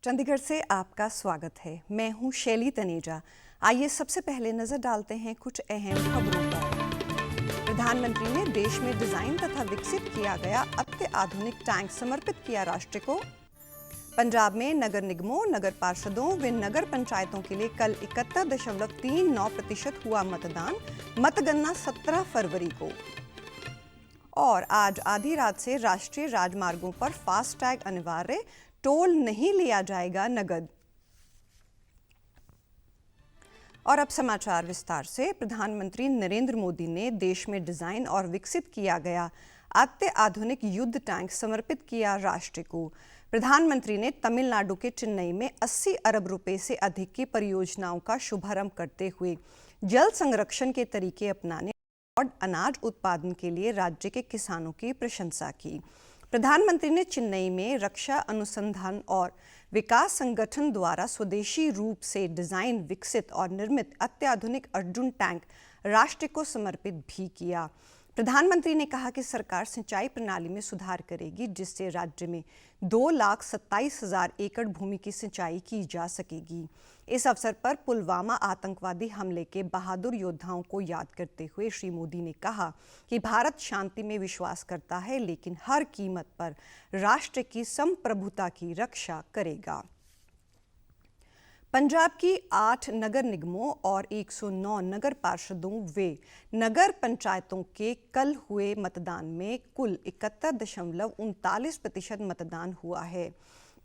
चंडीगढ़ से आपका स्वागत है। मैं हूं शैली तनेजा। आइए सबसे पहले नजर डालते हैं कुछ अहम खबरों पर। प्रधानमंत्री ने देश में डिजाइन तथा विकसित किया गया अत्याधुनिक टैंक समर्पित किया राष्ट्र को। पंजाब में नगर निगमों, नगर पार्षदों व नगर पंचायतों के लिए कल 71.39% हुआ मतदान। मतगणना 17 फरवरी को। और आज आधी रात से राष्ट्रीय राजमार्गों पर फास्टैग अनिवार्य, टोल नहीं लिया जाएगा नगद। और अब समाचार विस्तार से। प्रधानमंत्री नरेंद्र मोदी ने देश में डिजाइन और विकसित किया गया अत्याधुनिक युद्ध टैंक समर्पित किया राष्ट्र को। प्रधानमंत्री ने तमिलनाडु के चेन्नई में 80 अरब रुपए से अधिक की परियोजनाओं का शुभारंभ करते हुए जल संरक्षण के तरीके अपनाने और अनाज उत्पादन के लिए राज्य के किसानों की प्रशंसा की। प्रधानमंत्री ने चेन्नई में रक्षा अनुसंधान और विकास संगठन द्वारा स्वदेशी रूप से डिजाइन, विकसित और निर्मित अत्याधुनिक अर्जुन टैंक राष्ट्र को समर्पित भी किया। प्रधानमंत्री ने कहा कि सरकार सिंचाई प्रणाली में सुधार करेगी, जिससे राज्य में 2,27,000 एकड़ भूमि की सिंचाई की जा सकेगी। इस अवसर पर पुलवामा आतंकवादी हमले के बहादुर योद्धाओं को याद करते हुए श्री मोदी ने कहा कि भारत शांति में विश्वास करता है, लेकिन हर कीमत पर राष्ट्र की संप्रभुता की रक्षा करेगा। पंजाब की 8 नगर निगमों और 109 नगर पार्षदों व नगर पंचायतों के कल हुए मतदान में कुल 71.39% मतदान हुआ है।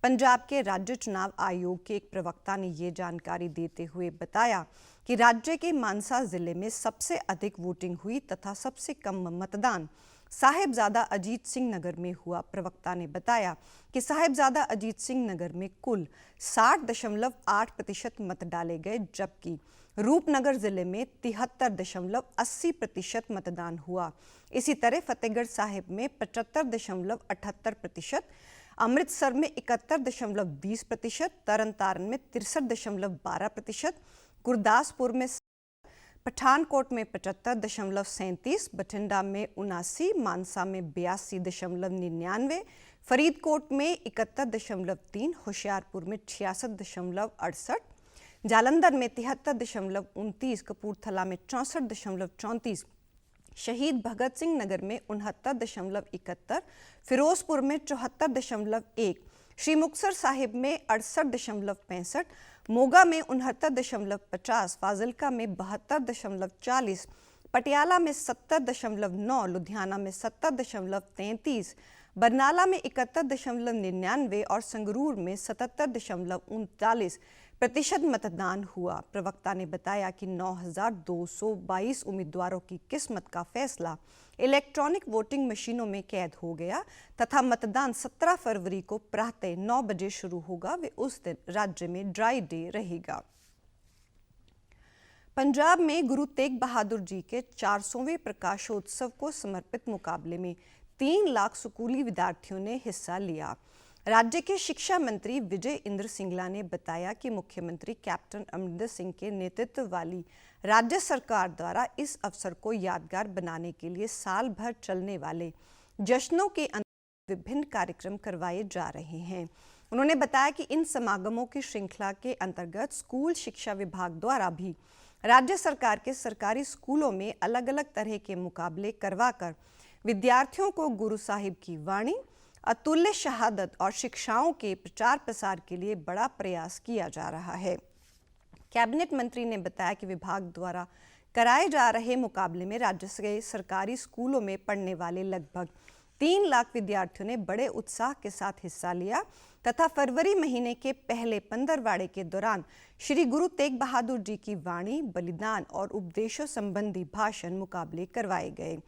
पंजाब के राज्य चुनाव आयोग के एक प्रवक्ता ने ये जानकारी देते हुए बताया कि राज्य के मानसा जिले में सबसे अधिक वोटिंग हुई तथा सबसे कम मतदान साहिबजादा अजीत सिंह नगर में हुआ। प्रवक्ता ने बताया कि साहिबजादा अजीत सिंह नगर में कुल 60.8% मत डाले गए, जबकि रूपनगर जिले में 73.80% मतदान हुआ। इसी तरह फतेहगढ़ साहिब में 75.78%, अमृतसर में 71.20%, तरनतारन में 63.12%, गुरदासपुर में, पठानकोट में 75.37, बठिंडा में 79, मानसा में 82.99, फरीदकोट में 71.3, होशियारपुर में 66.68, जालंधर में 73.29, कपूरथला में 64.34, शहीद भगत सिंह नगर में 69.71, फिरोजपुर में 74.1, श्री मुक्तसर साहिब में 68.65, मोगा में 69.50, फाजिलका में 72.40, पटियाला में 70.9, लुधियाना में 70.33, बरनाला में 71.99 और संगरूर में 77.39% मतदान हुआ। प्रवक्ता ने बताया कि 9,222 उम्मीदवारों की किस्मत का फैसला इलेक्ट्रॉनिक वोटिंग मशीनों में कैद हो गया तथा मतदान 17 फरवरी को प्रातः 9 बजे शुरू होगा। वे उस दिन राज्य में ड्राई डे रहेगा। पंजाब में गुरु तेग बहादुर जी के 400वें प्रकाशोत्सव को समर्पित मुकाबले में 3 लाख स्कूली विद्यार्थियों ने हिस्सा लिया। राज्य के शिक्षा मंत्री विजय इंद्र सिंगला ने बताया कि मुख्यमंत्री कैप्टन अमरिंदर सिंह के नेतृत्व वाली राज्य सरकार द्वारा इस अवसर को यादगार बनाने के लिए साल भर चलने वाले जश्नों के अंतर्गत विभिन्न कार्यक्रम करवाए जा रहे हैं। उन्होंने बताया कि इन समागमों की श्रृंखला के अंतर्गत स्कूल शिक्षा विभाग द्वारा भी राज्य सरकार के सरकारी स्कूलों में अलग अलग तरह के मुकाबले करवाकर विद्यार्थियों को गुरु साहिब की वाणी, अतुल्य शहादत और शिक्षाओं के प्रचार प्रसार के लिए बड़ा प्रयास किया जा रहा है। कैबिनेट मंत्री ने बताया कि विभाग द्वारा कराए जा रहे मुकाबले में राज्य के सरकारी स्कूलों में पढ़ने वाले लगभग 3 लाख विद्यार्थियों ने बड़े उत्साह के साथ हिस्सा लिया तथा फरवरी महीने के पहले पंद्रहवाड़े के दौरान श्री गुरु तेग बहादुर जी की वाणी, बलिदान और उपदेशों संबंधी भाषण मुकाबले करवाए गए।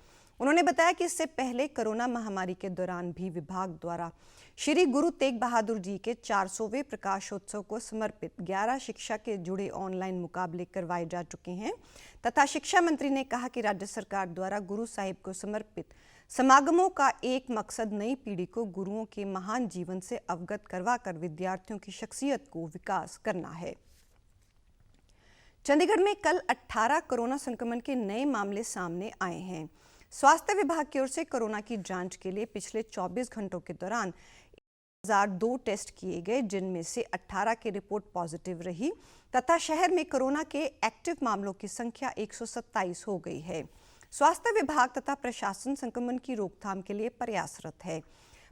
उन्होंने बताया कि इससे पहले कोरोना महामारी के दौरान भी विभाग द्वारा श्री गुरु तेग बहादुर जी के 400वें प्रकाशोत्सव को समर्पित 11 शिक्षा के जुड़े ऑनलाइन मुकाबले करवाए जा चुके हैं तथा शिक्षा मंत्री ने कहा कि राज्य सरकार द्वारा गुरु साहिब को समर्पित समागमों का एक मकसद नई पीढ़ी को गुरुओं के महान जीवन से अवगत करवाकर विद्यार्थियों की शख्सियत को विकास करना है। चंडीगढ़ में कल 18 कोरोना संक्रमण के नए मामले सामने आए हैं। स्वास्थ्य विभाग की ओर से कोरोना की जांच के लिए पिछले 24 घंटों के दौरान 1002 टेस्ट किए गए, जिनमें से 18 की रिपोर्ट पॉजिटिव रही तथा शहर में कोरोना के एक्टिव मामलों की संख्या 127 हो गई है। स्वास्थ्य विभाग तथा प्रशासन संक्रमण की रोकथाम के लिए प्रयासरत है।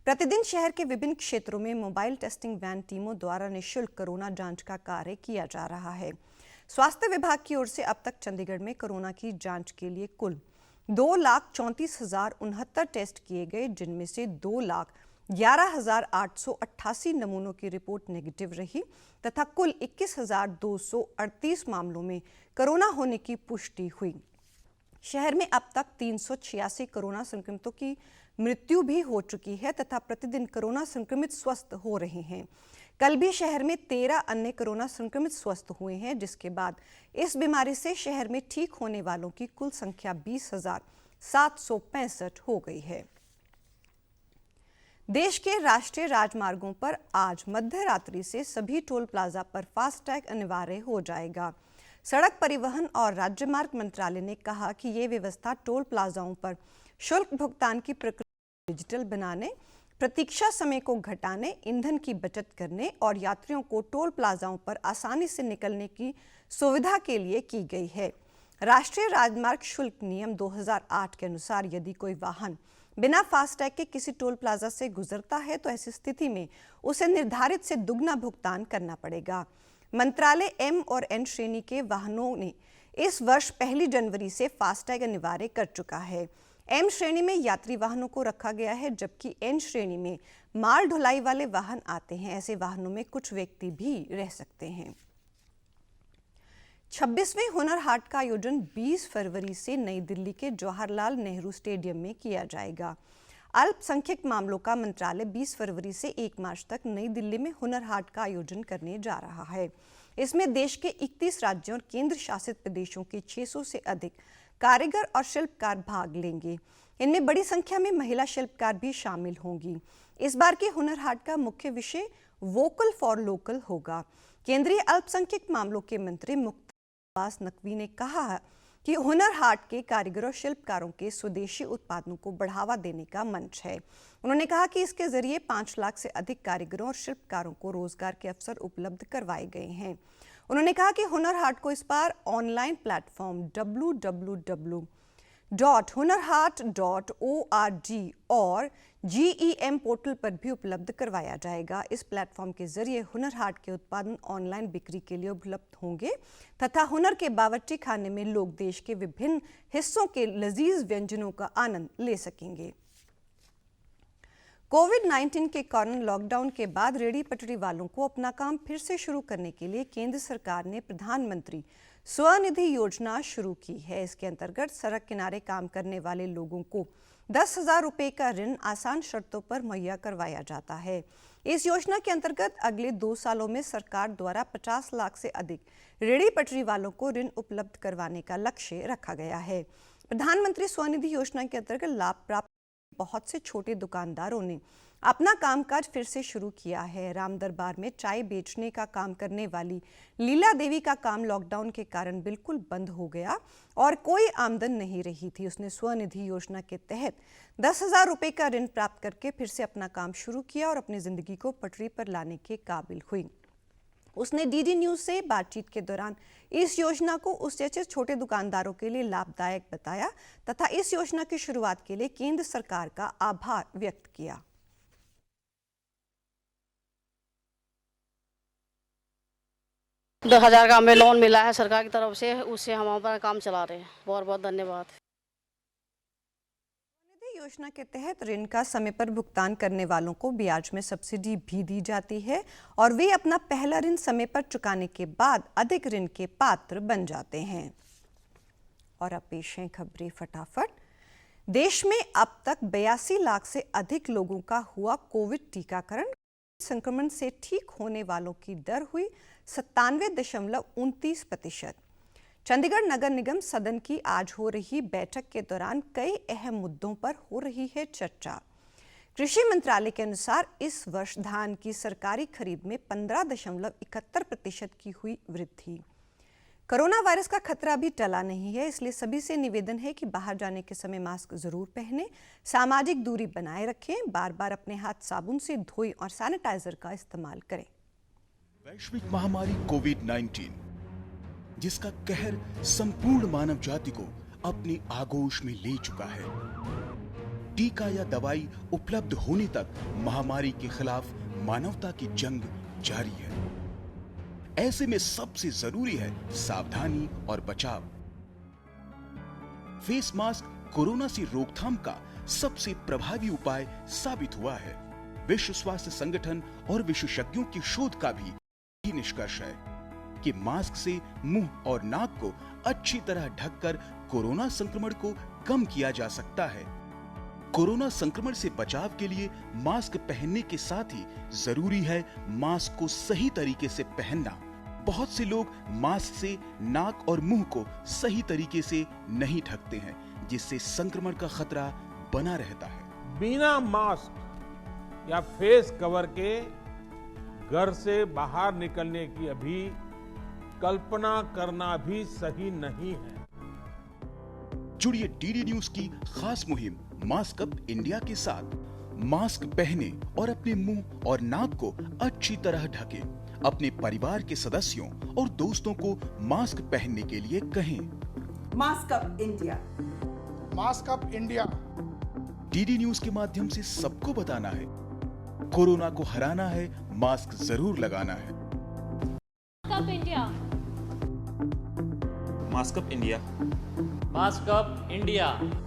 प्रतिदिन शहर के विभिन्न क्षेत्रों में मोबाइल टेस्टिंग वैन टीमों द्वारा निःशुल्क कोरोना जांच का कार्य किया जा रहा है। स्वास्थ्य विभाग की ओर से अब तक चंडीगढ़ में कोरोना की जांच के लिए कुल 2,34,069 टेस्ट किए गए, जिनमें से 2,11,888 नमूनों की रिपोर्ट नेगेटिव रही तथा कुल 21,238 मामलों में कोरोना होने की पुष्टि हुई। शहर में अब तक 386 कोरोना संक्रमितों की मृत्यु भी हो चुकी है तथा प्रतिदिन कोरोना संक्रमित स्वस्थ हो रहे हैं। कल भी शहर में 13 अन्य कोरोना संक्रमित स्वस्थ हुए हैं, जिसके बाद इस बीमारी से शहर में ठीक होने वालों की कुल संख्या 20,765 हो गई है। देश के राष्ट्रीय राजमार्गों पर आज मध्य रात्रि से सभी टोल प्लाजा पर फास्टैग अनिवार्य हो जाएगा। सड़क परिवहन और राज्यमार्ग मंत्रालय ने कहा कि ये व्यवस्था टोल प्लाजाओं पर शुल्क भुगतान की प्रक्रिया डिजिटल बनाने, प्रतीक्षा समय को घटाने, ईंधन की बचत करने और यात्रियों को टोल प्लाजाओं पर आसानी से निकलने की सुविधा के लिए की गई है। राष्ट्रीय राजमार्ग शुल्क नियम 2008 के अनुसार यदि कोई वाहन बिना फास्टैग के किसी टोल प्लाजा से गुजरता है तो ऐसी स्थिति में उसे निर्धारित से दुगना भुगतान करना पड़ेगा। मंत्रालय एम और एन श्रेणी के वाहनों ने इस वर्ष 1 जनवरी से फास्टैग अनिवार्य कर चुका है। एम श्रेणी में यात्री वाहनों को रखा गया है, जबकि एन श्रेणी में माल ढुलाई वाले वाहन आते हैं। ऐसे वाहनों में कुछ व्यक्ति भी रह सकते हैं। 26वें हुनर हाट का आयोजन 20 फरवरी से नई दिल्ली के जवाहरलाल नेहरू स्टेडियम में किया जाएगा। अल्पसंख्यक मामलों का मंत्रालय 20 फरवरी से 1 मार्च तक नई दिल्ली में हुनर हाट का आयोजन करने जा रहा है। इसमें देश के 31 राज्यों और केंद्र शासित प्रदेशों के 600 से अधिक कारीगर और शिल्पकार भाग लेंगे। इनमें बड़ी संख्या में महिला शिल्पकार भी शामिल होंगी। इस बार के हुनर हाट का मुख्य विषय वोकल फॉर लोकल होगा। केंद्रीय अल्पसंख्यक मामलों के मंत्री मुख्तार अब्बास नकवी ने कहा कि हुनर हाट के कारीगरों और शिल्पकारों के स्वदेशी उत्पादों को बढ़ावा देने का मंच है। उन्होंने कहा कि इसके जरिए 5 लाख से अधिक कारीगरों और शिल्पकारों को रोजगार के अवसर उपलब्ध करवाए गए हैं। उन्होंने कहा कि हुनर हाट को इस बार ऑनलाइन प्लेटफॉर्म www.hunarhaat.org और GEM पोर्टल पर भी उपलब्ध करवाया जाएगा। इस प्लेटफॉर्म के जरिए हुनर हाट के उत्पादन ऑनलाइन बिक्री के लिए उपलब्ध होंगे तथा हुनर के बावर्ची खाने में लोग देश के विभिन्न हिस्सों के लजीज व्यंजनों का आनंद ले सकेंगे। कोविड-19 के कारण लॉकडाउन के बाद रेहड़ी पटरी वालों को अपना काम फिर से शुरू करने के लिए केंद्र सरकार ने प्रधानमंत्री स्वनिधि योजना शुरू की है। इसके अंतर्गत सड़क किनारे काम करने वाले लोगों को 10,000 रुपये का ऋण आसान शर्तों पर मुहैया करवाया जाता है। इस योजना के अंतर्गत अगले 2 सालों में सरकार द्वारा 50 लाख से अधिक रेहड़ी पटरी वालों को ऋण उपलब्ध करवाने का लक्ष्य रखा गया है। प्रधानमंत्री स्वनिधि योजना के अंतर्गत लाभ प्राप्त बहुत से छोटे दुकानदारों ने अपना कामकाज फिर से शुरू किया है। राम दरबार में चाय बेचने का काम करने वाली लीला देवी का काम लॉकडाउन के कारण बिल्कुल बंद हो गया और कोई आमदन नहीं रही थी। उसने स्वनिधि योजना के तहत 10,000 रुपये का ऋण प्राप्त करके फिर से अपना काम शुरू किया और अपनी जिंदगी को पटरी पर लाने के काबिल हुई। उसने डीडी न्यूज से बातचीत के दौरान इस योजना को उस जैसे छोटे दुकानदारों के लिए लाभदायक बताया तथा इस योजना की शुरुआत के लिए केंद्र सरकार का आभार व्यक्त किया। 10,000 का हमें लोन मिला है सरकार की तरफ से, उससे हम अपना काम चला रहे हैं। बहुत बहुत धन्यवाद। योजना के तहत ऋण का समय पर भुगतान करने वालों को ब्याज में सब्सिडी भी दी जाती है और वे अपना पहला ऋण समय पर चुकाने के बाद अधिक ऋण के पात्र बन जाते हैं। और अब पेश हैं खबरें फटाफट। देश में अब तक 82 लाख से अधिक लोगों का हुआ कोविड टीकाकरण। संक्रमण से ठीक होने वालों की दर हुई 97.29%। चंडीगढ़ नगर निगम सदन की आज हो रही बैठक के दौरान कई अहम मुद्दों पर हो रही है चर्चा। कृषि मंत्रालय के अनुसार इस वर्ष धान की सरकारी खरीद में 15.71% की हुई वृद्धि। कोरोना वायरस का खतरा अभी टला नहीं है, इसलिए सभी से निवेदन है कि बाहर जाने के समय मास्क जरूर पहनें, सामाजिक दूरी बनाए रखें, बार बार अपने हाथ साबुन से धोएं और सैनिटाइजर का इस्तेमाल करें। वैश्विक महामारी कोविड-19 जिसका कहर संपूर्ण मानव जाति को अपनी आगोश में ले चुका है। टीका या दवाई उपलब्ध होने तक महामारी के खिलाफ मानवता की जंग जारी है। ऐसे में सबसे जरूरी है सावधानी और बचाव। फेस मास्क कोरोना से रोकथाम का सबसे प्रभावी उपाय साबित हुआ है। विश्व स्वास्थ्य संगठन और विशेषज्ञों की शोध का भी यही निष्कर्ष है कि मास्क से मुंह और नाक को अच्छी तरह ढककर कोरोना संक्रमण को कम किया जा सकता है। कोरोना संक्रमण से बचाव के लिए मास्क पहनने के साथ ही जरूरी है मास्क को सही तरीके से पहनना। बहुत से लोग मास्क से नाक और मुंह को सही तरीके से नहीं ढकते हैं, जिससे संक्रमण का खतरा बना रहता है। बिना मास्क या फेस कवर के घर से बाहर निकलने की अभी कल्पना करना भी सही नहीं है। जुड़िए डीडी न्यूज की खास मुहिम मास्क अप इंडिया के साथ। मास्क पहने और अपने मुंह और नाक को अच्छी तरह ढकें। अपने परिवार के सदस्यों और दोस्तों को मास्क पहनने के लिए कहें। Mask up India. Mask up India. DD news के माध्यम से सबको बताना है, कोरोना को हराना है, मास्क जरूर लगाना है। Mask up India. Mask up India. Mask up India.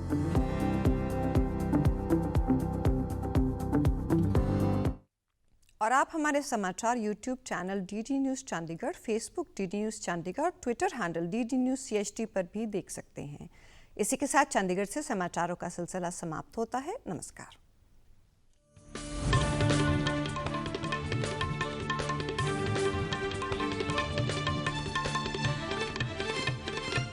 और आप हमारे समाचार YouTube channel DD news Chandigarh, Facebook DD news Chandigarh, Twitter handle DD news CHT पर भी देख सकते हैं। इसी के साथ चंडीगढ़ से समाचारों का सिलसिला समाप्त होता है। नमस्कार।